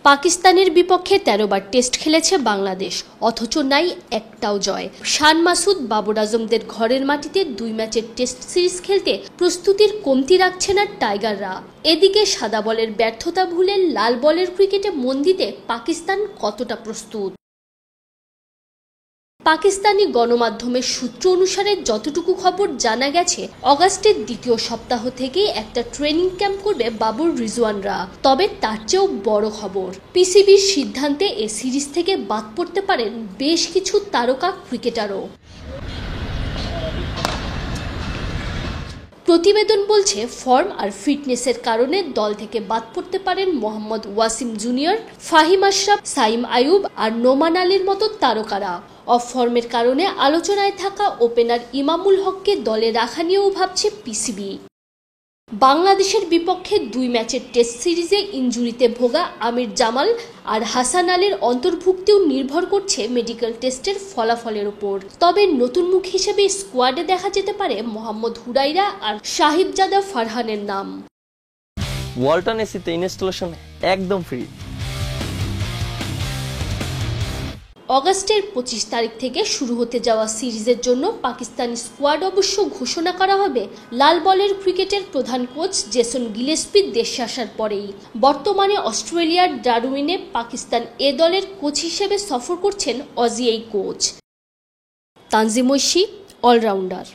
পাকিস্তানের বিপক্ষে ১৩ বার টেস্ট খেলেছে বাংলাদেশ, অথচ নাই একটাও জয়। শান মাসুদ, বাবর আজমদের ঘরের মাটিতে ২ ম্যাচের টেস্ট সিরিজ খেলতে প্রস্তুতির কমতি রাখছে না টাইগাররা। এদিকে সাদা বলের ব্যর্থতা ভুলে লাল বলের ক্রিকেটে মন দিতে পাকিস্তান কতটা প্রস্তুত? পাকিস্তানি গণমাধ্যমের সূত্র অনুসারে যতটুকু খবর জানা গেছে, অগাস্টের দ্বিতীয় সপ্তাহ থেকেই একটা ট্রেনিং ক্যাম্প করবে বাবর রিজওয়ানরা। তবে তার চেয়েও বড় খবর, পিসিবির সিদ্ধান্তে এ সিরিজ থেকে বাদ পড়তে পারেন বেশ কিছু তারকা ক্রিকেটারও। প্রতিবেদন বলছে, ফর্ম আর ফিটনেসের কারণে দল থেকে বাদ পড়তে পারেন মোহাম্মদ ওয়াসিম জুনিয়র, ফাহিম আশরাফ, সাইম আয়ুব আর নোমান আলীর মতো তারকারা। অফ ফর্মের কারণে আলোচনায় থাকা ওপেনার ইমামুল হককে দলে রাখা নিয়েও ভাবছে পিসিবি। বাংলাদেশের বিপক্ষে ২ ম্যাচের টেস্ট সিরিজে ইনজুরিতে ভোগা আমির জামাল আর হাসান আলীর অন্তর্ভুক্তিও নির্ভর করছে মেডিকেল টেস্টের ফলাফলের উপর। তবে নতুন মুখ হিসেবে স্কোয়াডে দেখা যেতে পারে মোহাম্মদ হুরাইরা আর সাহিবজাদা ফারহানের নাম। ওয়ালটন এসিতে ইনস্টলেশন একদম ফ্রি। অগাস্টের ২৫ তারিখ থেকে শুরু হতে যাওয়া সিরিজের জন্য পাকিস্তানি স্কোয়াড অবশ্য ঘোষণা করা হবে লাল বলের ক্রিকেটের প্রধান কোচ জেসন গিলেস্পির দেশে আসার পরেই। বর্তমানে অস্ট্রেলিয়ার ডারউইনে পাকিস্তান এ দলের কোচ হিসেবে সফর করছেন অজি এই কোচ। তানজিম ঐশী, অলরাউন্ডার।